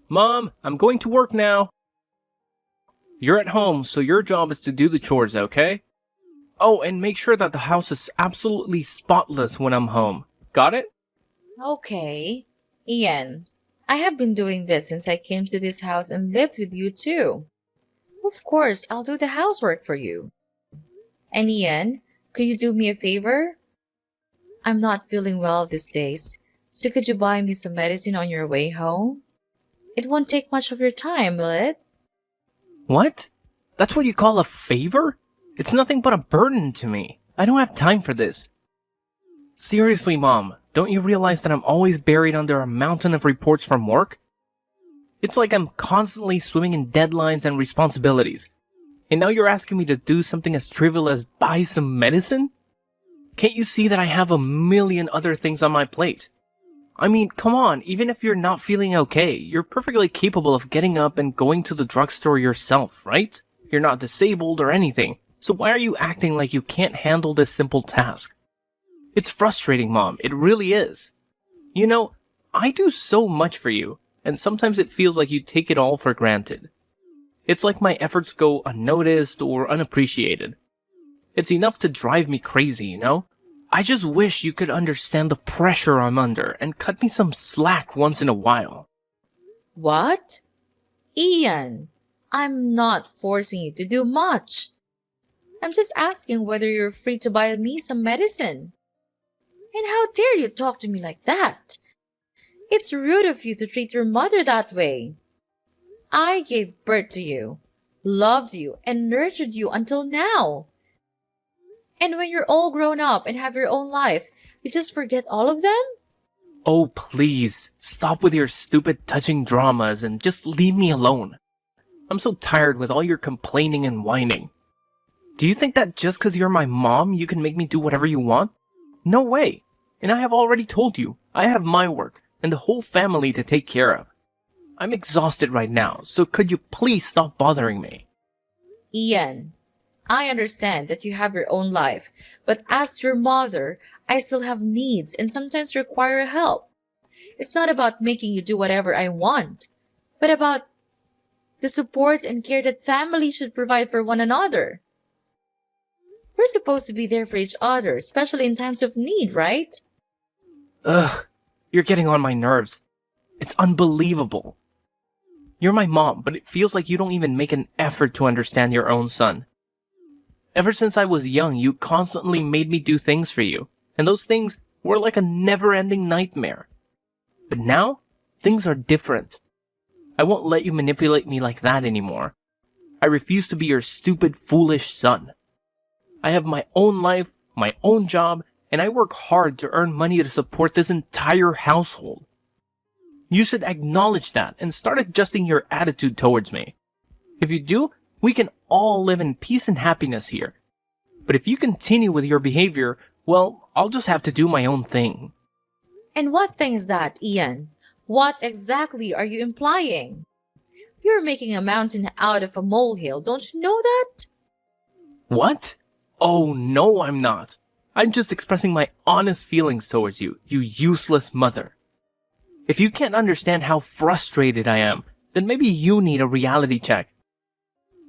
Mom, I'm going to work now. You're at home, so your job is to do the chores, okay? Oh, and make sure that the house is absolutely spotless when I'm home. Got it? Okay. Ian, I have been doing this since I came to this house and lived with you too. Of course, I'll do the housework for you. And Ian, could you do me a favor? I'm not feeling well these days, so could you buy me some medicine on your way home? It won't take much of your time, will it? What? That's what you call a favor? It's nothing but a burden to me. I don't have time for this. Seriously, Mom, don't you realize that I'm always buried under a mountain of reports from work? It's like I'm constantly swimming in deadlines and responsibilities. And now you're asking me to do something as trivial as buy some medicine? Can't you see that I have a million other things on my plate? I mean, come on, even if you're not feeling okay, you're perfectly capable of getting up and going to the drugstore yourself, right? You're not disabled or anything, so why are you acting like you can't handle this simple task? It's frustrating, Mom, it really is. You know, I do so much for you, and sometimes it feels like you take it all for granted. It's like my efforts go unnoticed or unappreciated. It's enough to drive me crazy, you know? I just wish you could understand the pressure I'm under and cut me some slack once in a while. What? Ian, I'm not forcing you to do much. I'm just asking whether you're free to buy me some medicine. And how dare you talk to me like that? It's rude of you to treat your mother that way. I gave birth to you, loved you, and nurtured you until now. And when you're all grown up and have your own life, you just forget all of them? Oh, please, stop with your stupid touching dramas and just leave me alone. I'm so tired with all your complaining and whining. Do you think that just because you're my mom, you can make me do whatever you want? No way. And I have already told you, I have my work and the whole family to take care of. I'm exhausted right now, so could you please stop bothering me? Ian, I understand that you have your own life, but as your mother, I still have needs and sometimes require help. It's not about making you do whatever I want, but about the support and care that family should provide for one another. We're supposed to be there for each other, especially in times of need, right? Ugh, you're getting on my nerves. It's unbelievable. You're my mom, but it feels like you don't even make an effort to understand your own son. Ever since I was young, you constantly made me do things for you, and those things were like a never-ending nightmare. But now, things are different. I won't let you manipulate me like that anymore. I refuse to be your stupid, foolish son. I have my own life, my own job, and I work hard to earn money to support this entire household. You should acknowledge that and start adjusting your attitude towards me. If you do, we can all live in peace and happiness here. But if you continue with your behavior, well, I'll just have to do my own thing. And what thing is that, Ian? What exactly are you implying? You're making a mountain out of a molehill, don't you know that? What? Oh, no, I'm not. I'm just expressing my honest feelings towards you, you useless mother. If you can't understand how frustrated I am, then maybe you need a reality check.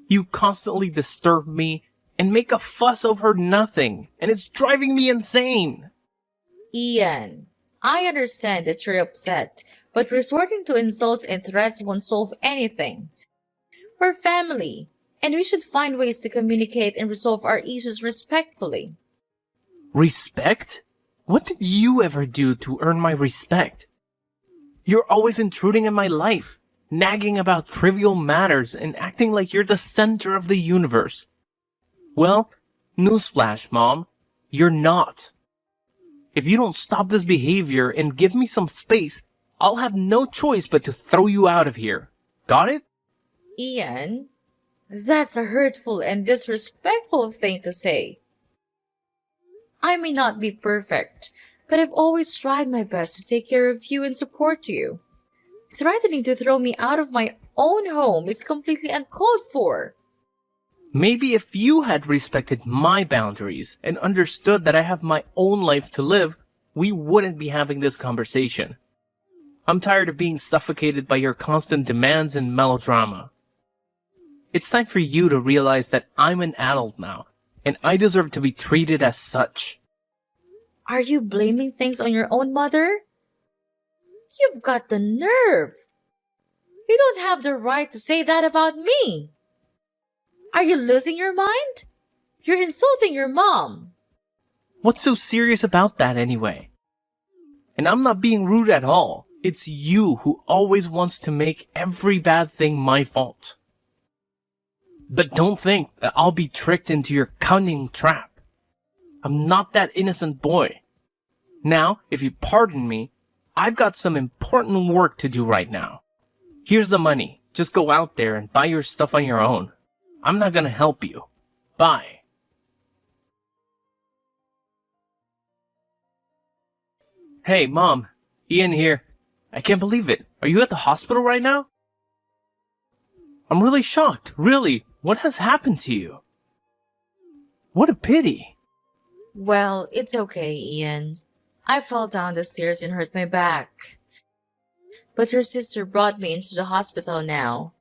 You constantly disturb me and make a fuss over nothing, and it's driving me insane. Ian, I understand that you're upset, but resorting to insults and threats won't solve anything. We're family, and we should find ways to communicate and resolve our issues respectfully. Respect? What did you ever do to earn my respect? You're always intruding in my life, nagging about trivial matters and acting like you're the center of the universe. Well, newsflash, Mom, you're not. If you don't stop this behavior and give me some space, I'll have no choice but to throw you out of here. Got it? Ian, that's a hurtful and disrespectful thing to say. I may not be perfect, but I've always tried my best to take care of you and support you. Threatening to throw me out of my own home is completely uncalled for. Maybe if you had respected my boundaries and understood that I have my own life to live, we wouldn't be having this conversation. I'm tired of being suffocated by your constant demands and melodrama. It's time for you to realize that I'm an adult now, and I deserve to be treated as such. Are you blaming things on your own mother? You've got the nerve. You don't have the right to say that about me. Are you losing your mind? You're insulting your mom. What's so serious about that anyway? And I'm not being rude at all. It's you who always wants to make every bad thing my fault. But don't think that I'll be tricked into your cunning trap. I'm not that innocent boy. Now, if you pardon me, I've got some important work to do right now. Here's the money. Just go out there and buy your stuff on your own. I'm not gonna help you. Bye. Hey, Mom. Ian here. I can't believe it. Are you at the hospital right now? I'm really shocked. Really. What has happened to you? What a pity. Well, it's okay, Ian. I fell down the stairs and hurt my back. But your sister brought me into the hospital now.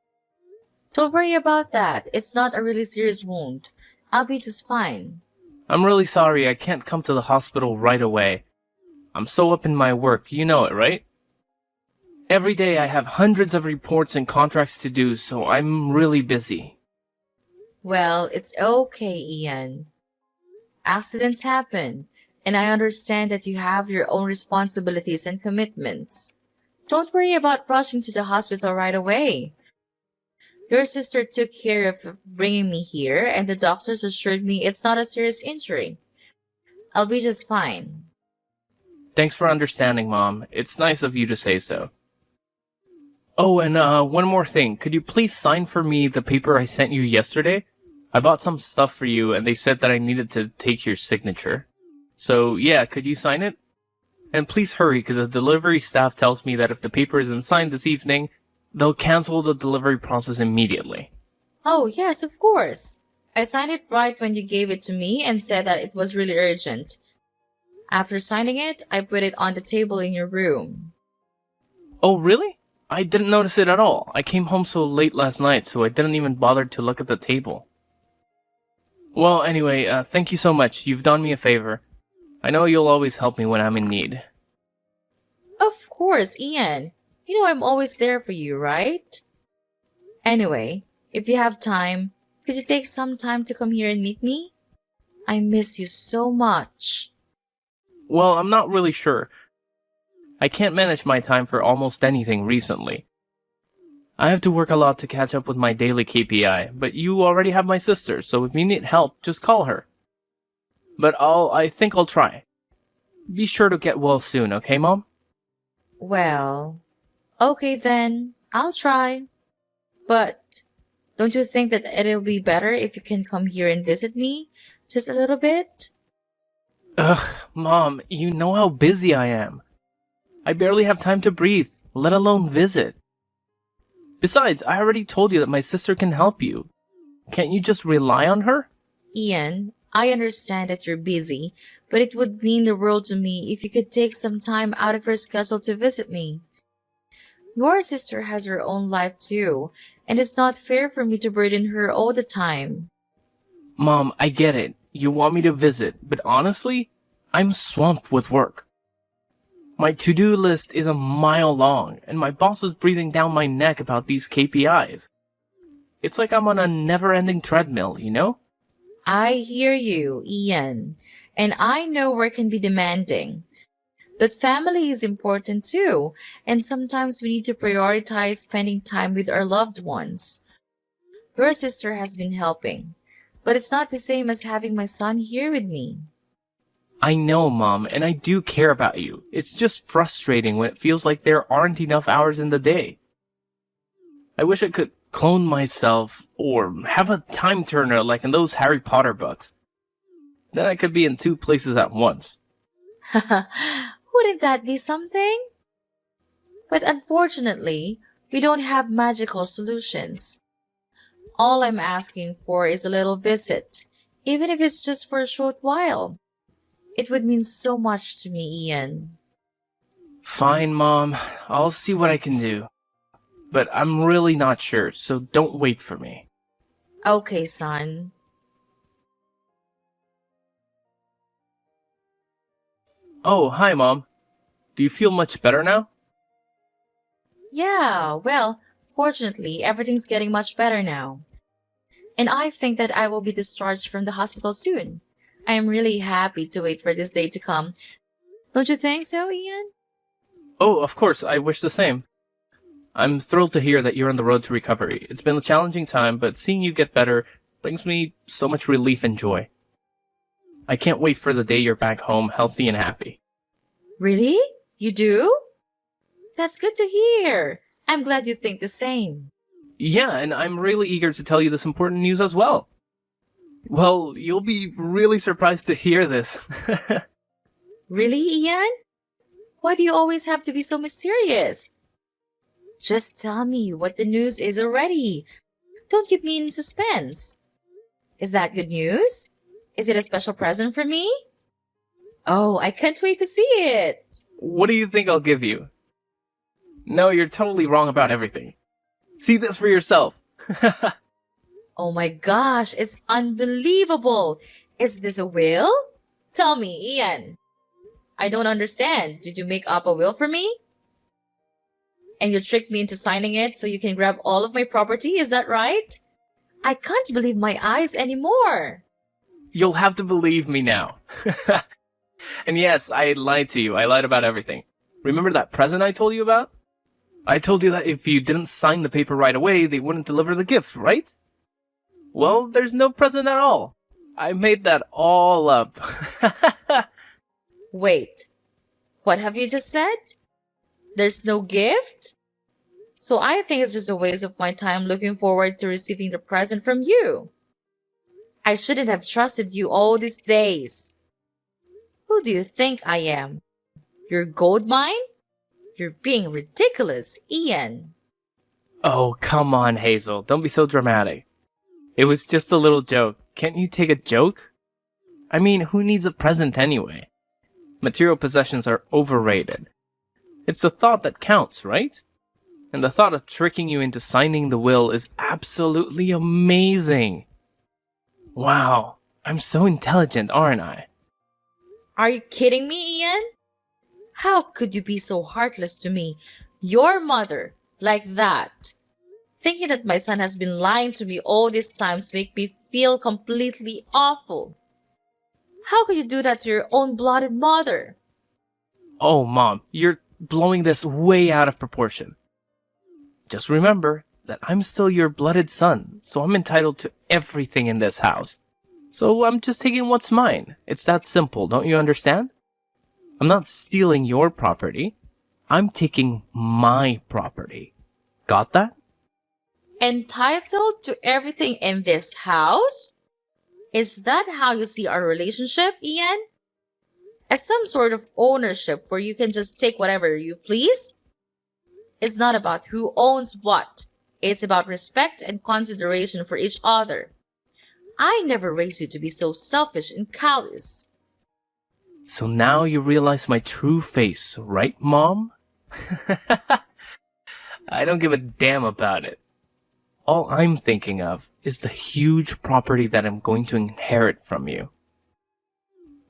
Don't worry about that. It's not a really serious wound. I'll be just fine. I'm really sorry I can't come to the hospital right away. I'm so up in my work, you know it, right? Every day I have hundreds of reports and contracts to do, so I'm really busy. Well, it's okay, Ian. Accidents happen, and I understand that you have your own responsibilities and commitments. Don't worry about rushing to the hospital right away. Your sister took care of bringing me here, and the doctors assured me it's not a serious injury. I'll be just fine. Thanks for understanding, Mom. It's nice of you to say so. Oh, and one more thing. Could you please sign for me the paper I sent you yesterday? I bought some stuff for you, and they said that I needed to take your signature. So, yeah, could you sign it? And please hurry, because the delivery staff tells me that if the paper isn't signed this evening, they'll cancel the delivery process immediately. Oh, yes, of course. I signed it right when you gave it to me and said that it was really urgent. After signing it, I put it on the table in your room. Oh, really? I didn't notice it at all. I came home so late last night, so I didn't even bother to look at the table. Well, anyway, thank you so much. You've done me a favor. I know you'll always help me when I'm in need. Of course, Ian. You know I'm always there for you, right? Anyway, if you have time, could you take some time to come here and meet me? I miss you so much. Well, I'm not really sure. I can't manage my time for almost anything recently. I have to work a lot to catch up with my daily KPI, but you already have my sister, so if you need help, just call her. But I think I'll try. Be sure to get well soon, okay, Mom? Well, okay then, I'll try. But don't you think that it'll be better if you can come here and visit me? Just a little bit? Ugh, Mom, you know how busy I am. I barely have time to breathe, let alone visit. Besides, I already told you that my sister can help you. Can't you just rely on her? Ian, I understand that you're busy, but it would mean the world to me if you could take some time out of your schedule to visit me. Your sister has her own life too, and it's not fair for me to burden her all the time. Mom, I get it. You want me to visit, but honestly, I'm swamped with work. My to-do list is a mile long, and my boss is breathing down my neck about these KPIs. It's like I'm on a never-ending treadmill, you know? I hear you, Ian, and I know work can be demanding. But family is important too, and sometimes we need to prioritize spending time with our loved ones. Your sister has been helping, but it's not the same as having my son here with me. I know, Mom, and I do care about you. It's just frustrating when it feels like there aren't enough hours in the day. I wish I could clone myself or have a time turner like in those Harry Potter books. Then I could be in two places at once. Wouldn't that be something? But unfortunately, we don't have magical solutions. All I'm asking for is a little visit, even if it's just for a short while. It would mean so much to me, Ian. Fine, Mom. I'll see what I can do. But I'm really not sure, so don't wait for me. Okay, son. Oh, hi, Mom. Do you feel much better now? Yeah, well, fortunately, everything's getting much better now. And I think that I will be discharged from the hospital soon. I am really happy to wait for this day to come. Don't you think so, Ian? Oh, of course, I wish the same. I'm thrilled to hear that you're on the road to recovery. It's been a challenging time, but seeing you get better brings me so much relief and joy. I can't wait for the day you're back home healthy and happy. Really? You do? That's good to hear. I'm glad you think the same. Yeah, and I'm really eager to tell you this important news as well. Well, you'll be really surprised to hear this. Really, Ian? Why do you always have to be so mysterious? Just tell me what the news is already. Don't keep me in suspense. Is that good news? Is it a special present for me? Oh, I can't wait to see it. What do you think I'll give you? No, you're totally wrong about everything. See this for yourself. Oh my gosh, it's unbelievable. Is this a will? Tell me, Ian. I don't understand. Did you make up a will for me? And you tricked me into signing it so you can grab all of my property, is that right? I can't believe my eyes anymore. You'll have to believe me now. And yes, I lied to you. I lied about everything. Remember that present I told you about? I told you that if you didn't sign the paper right away, they wouldn't deliver the gift, right? Well, there's no present at all. I made that all up. Wait, what have you just said? There's no gift? So I think it's just a waste of my time looking forward to receiving the present from you. I shouldn't have trusted you all these days. Who do you think I am? Your gold mine? You're being ridiculous, Ian. Oh, come on, Hazel. Don't be so dramatic. It was just a little joke. Can't you take a joke? I mean, who needs a present anyway? Material possessions are overrated. It's the thought that counts, right? And the thought of tricking you into signing the will is absolutely amazing. Wow, I'm so intelligent, aren't I? Are you kidding me, Ian? How could you be so heartless to me, your mother, like that? Thinking that my son has been lying to me all these times make me feel completely awful. How could you do that to your own blooded mother? Oh, Mom, you're blowing this way out of proportion. Just remember that I'm still your blooded son, so I'm entitled to everything in this house. So I'm just taking what's mine. It's that simple, don't you understand? I'm not stealing your property. I'm taking my property. Got that? Entitled to everything in this house? Is that how you see our relationship, Ian? As some sort of ownership where you can just take whatever you please? It's not about who owns what. It's about respect and consideration for each other. I never raised you to be so selfish and callous. So now you realize my true face, right, Mom? I don't give a damn about it. All I'm thinking of is the huge property that I'm going to inherit from you.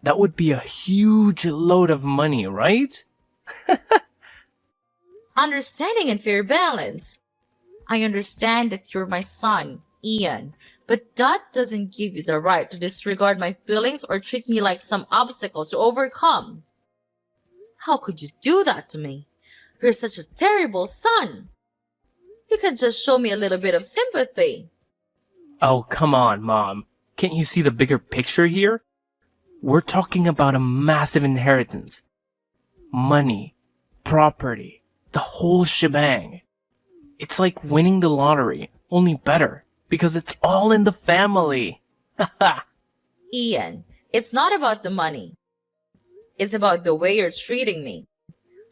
That would be a huge load of money, right? Understanding and fair balance. I understand that you're my son, Ian, but that doesn't give you the right to disregard my feelings or treat me like some obstacle to overcome. How could you do that to me? You're such a terrible son. You can just show me a little bit of sympathy. Oh, come on, Mom. Can't you see the bigger picture here? We're talking about a massive inheritance. Money, property, the whole shebang. It's like winning the lottery, only better, because it's all in the family. Ian, it's not about the money. It's about the way you're treating me.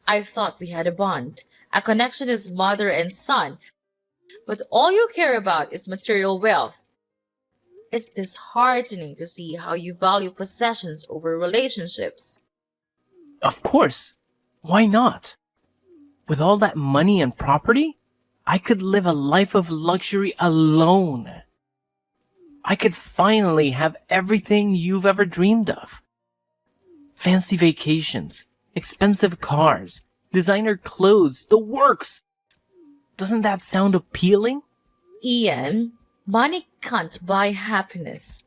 I thought we had a bond, a connection as mother and son, but all you care about is material wealth. It's disheartening to see how you value possessions over relationships. Of course. Why not? With all that money and property, I could live a life of luxury alone. I could finally have everything you've ever dreamed of. Fancy vacations, expensive cars, designer clothes, the works. Doesn't that sound appealing? Ian, money can't buy happiness.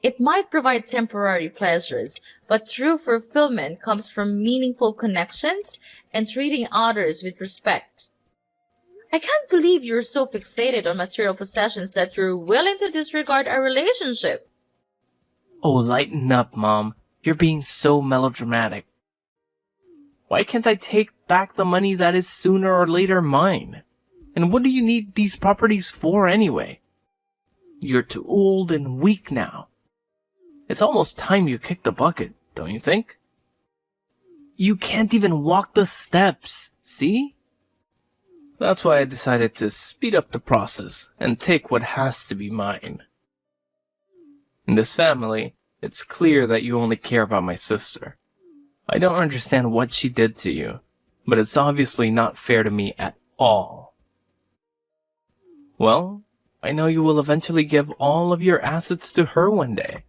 It might provide temporary pleasures, but true fulfillment comes from meaningful connections and treating others with respect. I can't believe you're so fixated on material possessions that you're willing to disregard our relationship. Oh, lighten up, Mom. You're being so melodramatic. Why can't I take back the money that is sooner or later mine? And what do you need these properties for anyway? You're too old and weak now. It's almost time you kicked the bucket, don't you think? You can't even walk the steps, see? That's why I decided to speed up the process and take what has to be mine. In this family, it's clear that you only care about my sister. I don't understand what she did to you, but it's obviously not fair to me at all. Well, I know you will eventually give all of your assets to her one day,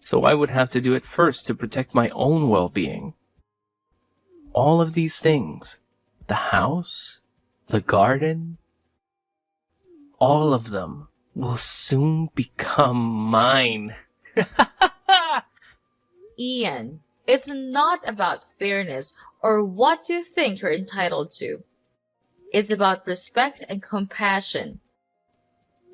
so I would have to do it first to protect my own well-being. All of these things, the house, the garden, all of them will soon become mine. Ian, it's not about fairness or what you think you're entitled to. It's about respect and compassion.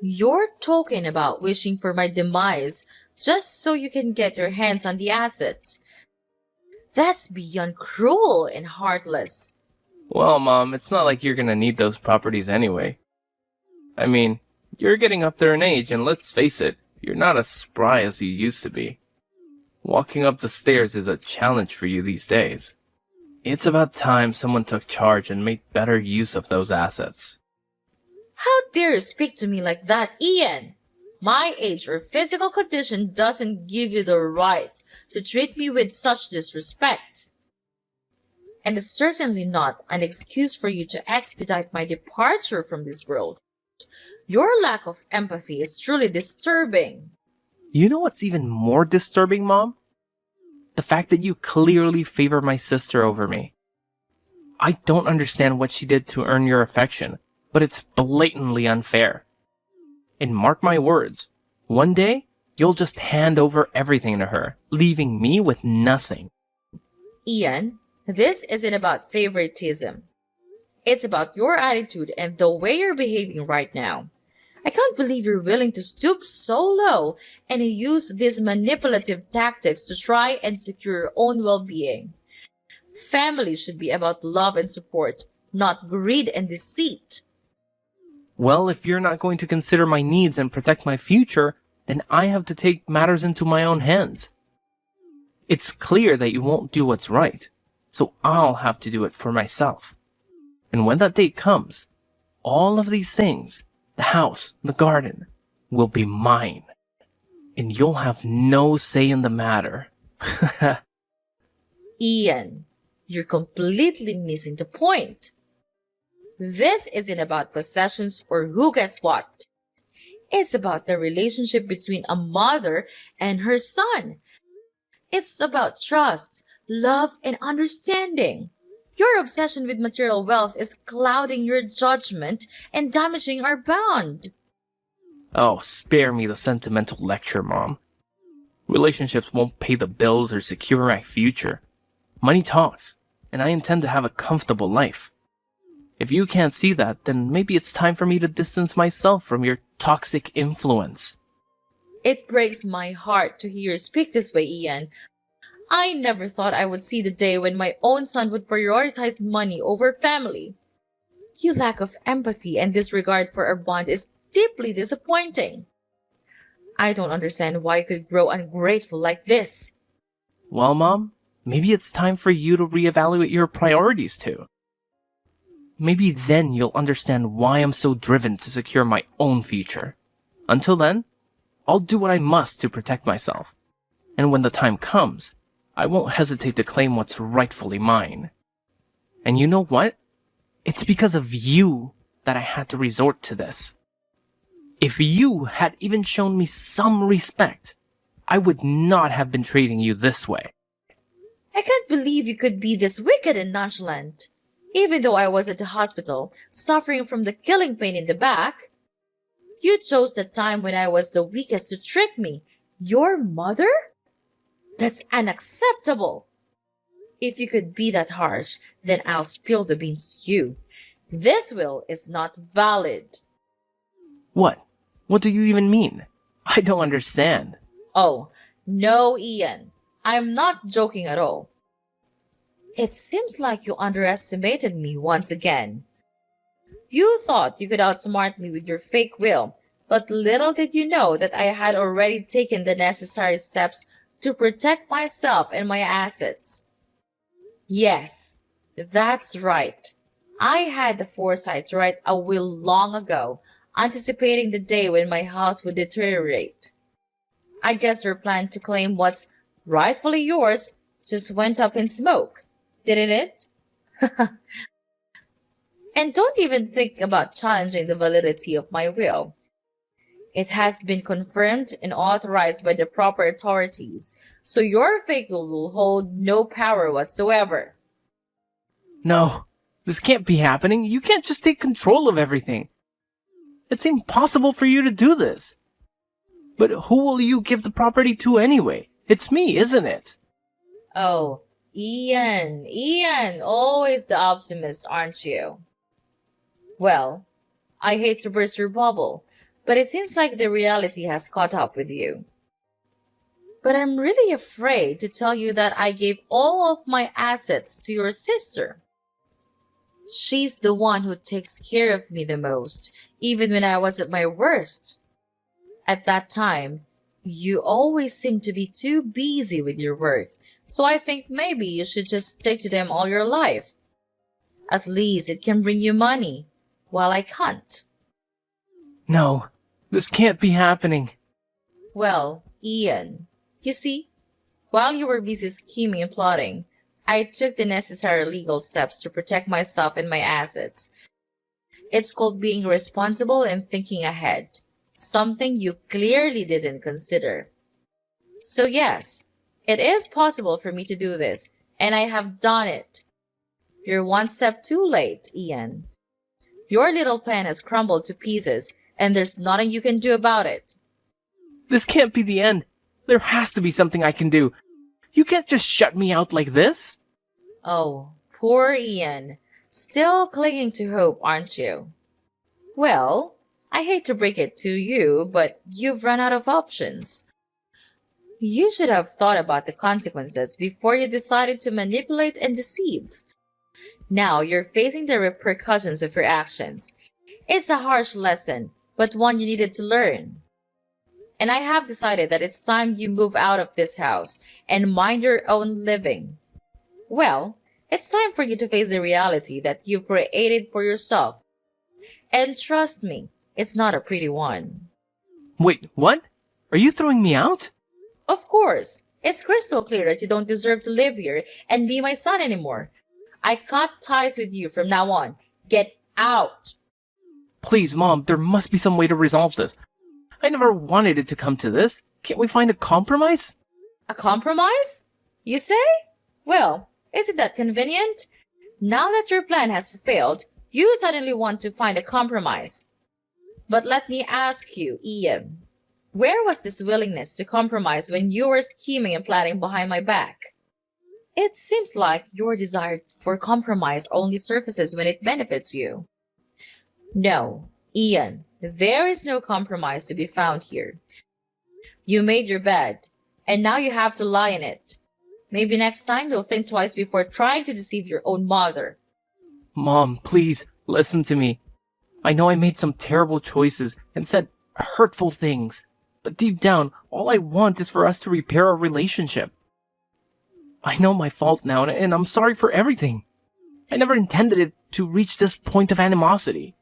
You're talking about wishing for my demise just so you can get your hands on the assets. That's beyond cruel and heartless. Well, Mom, it's not like you're gonna need those properties anyway. I mean, you're getting up there in age, and let's face it, you're not as spry as you used to be. Walking up the stairs is a challenge for you these days. It's about time someone took charge and made better use of those assets. How dare you speak to me like that, Ian? My age or physical condition doesn't give you the right to treat me with such disrespect. And it's certainly not an excuse for you to expedite my departure from this world. Your lack of empathy is truly disturbing. You know what's even more disturbing, Mom? The fact that you clearly favor my sister over me. I don't understand what she did to earn your affection, but it's blatantly unfair. And mark my words, one day, you'll just hand over everything to her, leaving me with nothing. Ian, this isn't about favoritism. It's about your attitude and the way you're behaving right now. I can't believe you're willing to stoop so low and use these manipulative tactics to try and secure your own well-being. Family should be about love and support, not greed and deceit. Well, if you're not going to consider my needs and protect my future, then I have to take matters into my own hands. It's clear that you won't do what's right, so I'll have to do it for myself. And when that date comes, all of these things, the house, the garden, will be mine. And you'll have no say in the matter. Ian, you're completely missing the point. This isn't about possessions or who gets what. It's about the relationship between a mother and her son. It's about trust, love, and understanding. Your obsession with material wealth is clouding your judgment and damaging our bond. Oh, spare me the sentimental lecture, Mom. Relationships won't pay the bills or secure my future. Money talks, and I intend to have a comfortable life. If you can't see that, then maybe it's time for me to distance myself from your toxic influence. It breaks my heart to hear you speak this way, Ian. I never thought I would see the day when my own son would prioritize money over family. Your lack of empathy and disregard for our bond is deeply disappointing. I don't understand why you could grow ungrateful like this. Well, Mom, maybe it's time for you to reevaluate your priorities too. Maybe then you'll understand why I'm so driven to secure my own future. Until then, I'll do what I must to protect myself. And when the time comes, I won't hesitate to claim what's rightfully mine. And you know what? It's because of you that I had to resort to this. If you had even shown me some respect, I would not have been treating you this way. I can't believe you could be this wicked and nonchalant. Even though I was at the hospital, suffering from the killing pain in the back, you chose the time when I was the weakest to trick me. Your mother? That's unacceptable. If you could be that harsh, then I'll spill the beans to you. This will is not valid. What? What do you even mean? I don't understand. Oh, no, Ian. I'm not joking at all. It seems like you underestimated me once again. You thought you could outsmart me with your fake will, but little did you know that I had already taken the necessary steps to protect myself and my assets. Yes, that's right. I had the foresight to write a will long ago, anticipating the day when my health would deteriorate. I guess your plan to claim what's rightfully yours just went up in smoke, didn't it? And don't even think about challenging the validity of my will. It has been confirmed and authorized by the proper authorities, so your fake will hold no power whatsoever. No, this can't be happening. You can't just take control of everything. It's impossible for you to do this. But who will you give the property to anyway? It's me, isn't it? Oh, Ian, always the optimist, aren't you? Well, I hate to burst your bubble, but it seems like the reality has caught up with you. But I'm really afraid to tell you that I gave all of my assets to your sister. She's the one who takes care of me the most, even when I was at my worst. At that time, you always seemed to be too busy with your work, so I think maybe you should just stick to them all your life. At least it can bring you money, while I can't. No, this can't be happening. Well, Ian, you see, while you were busy scheming and plotting, I took the necessary legal steps to protect myself and my assets. It's called being responsible and thinking ahead, something you clearly didn't consider. So yes, it is possible for me to do this, and I have done it. You're one step too late, Ian. Your little plan has crumbled to pieces, and there's nothing you can do about it. This can't be the end. There has to be something I can do. You can't just shut me out like this. Oh, poor Ian. Still clinging to hope, aren't you? Well, I hate to break it to you, but you've run out of options. You should have thought about the consequences before you decided to manipulate and deceive. Now you're facing the repercussions of your actions. It's a harsh lesson, but one you needed to learn. And I have decided that it's time you move out of this house and mind your own living. Well, it's time for you to face the reality that you've created for yourself. And trust me, it's not a pretty one. Wait, what? Are you throwing me out? Of course, it's crystal clear that you don't deserve to live here and be my son anymore. I cut ties with you from now on. Get out! Please, Mom, there must be some way to resolve this. I never wanted it to come to this. Can't we find a compromise? A compromise? You say? Well, isn't that convenient? Now that your plan has failed, you suddenly want to find a compromise. But let me ask you, Ian, where was this willingness to compromise when you were scheming and planning behind my back? It seems like your desire for compromise only surfaces when it benefits you. No, Ian, there is no compromise to be found here. You made your bed, and now you have to lie in it. Maybe next time you'll think twice before trying to deceive your own mother. Mom, please, listen to me. I know I made some terrible choices and said hurtful things, but deep down, all I want is for us to repair our relationship. I know my fault now, and I'm sorry for everything. I never intended it to reach this point of animosity.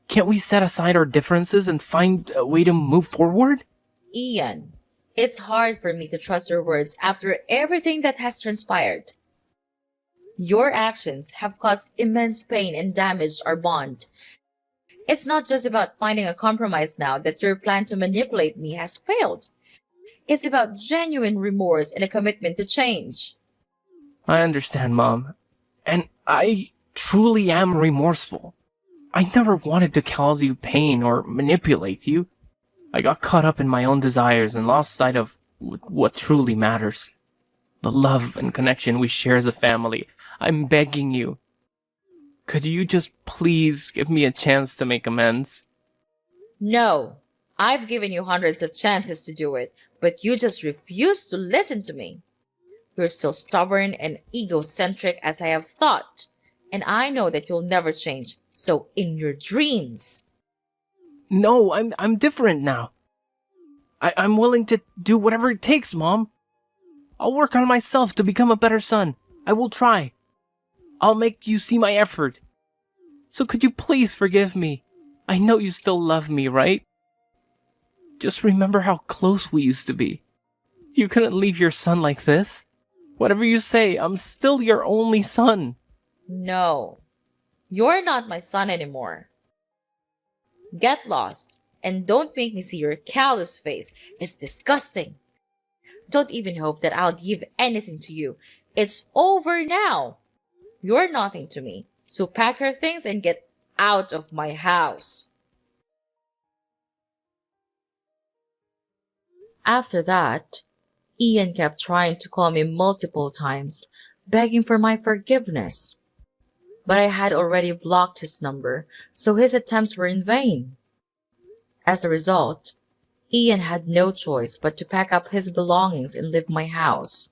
Can't we set aside our differences and find a way to move forward? Ian, it's hard for me to trust your words after everything that has transpired. Your actions have caused immense pain and damaged our bond. It's not just about finding a compromise now that your plan to manipulate me has failed. It's about genuine remorse and a commitment to change. I understand, Mom. And I truly am remorseful. I never wanted to cause you pain or manipulate you. I got caught up in my own desires and lost sight of what truly matters. The love and connection we share as a family. I'm begging you. Could you just please give me a chance to make amends? No, I've given you hundreds of chances to do it, but you just refuse to listen to me. You're still stubborn and egocentric as I have thought, and I know that you'll never change, so in your dreams. No, I'm different now. I'm willing to do whatever it takes, Mom. I'll work on myself to become a better son. I will try. I'll make you see my effort. So could you please forgive me? I know you still love me, right? Just remember how close we used to be. You couldn't leave your son like this. Whatever you say, I'm still your only son. No, you're not my son anymore. Get lost, and don't make me see your callous face. It's disgusting. Don't even hope that I'll give anything to you. It's over now. You're nothing to me, so pack your things and get out of my house. After that, Ian kept trying to call me multiple times, begging for my forgiveness. But I had already blocked his number, so his attempts were in vain. As a result, Ian had no choice but to pack up his belongings and leave my house.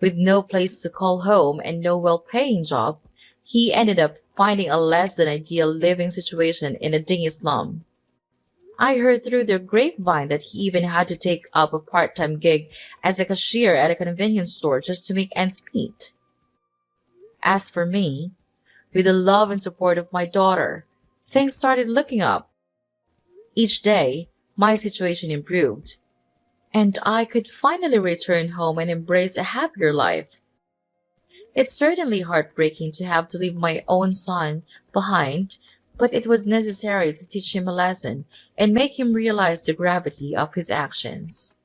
With no place to call home and no well-paying job, he ended up finding a less than ideal living situation in a dingy slum. I heard through the grapevine that he even had to take up a part-time gig as a cashier at a convenience store just to make ends meet. As for me, with the love and support of my daughter, things started looking up. Each day, my situation improved, and I could finally return home and embrace a happier life. It's certainly heartbreaking to have to leave my own son behind, but it was necessary to teach him a lesson and make him realize the gravity of his actions.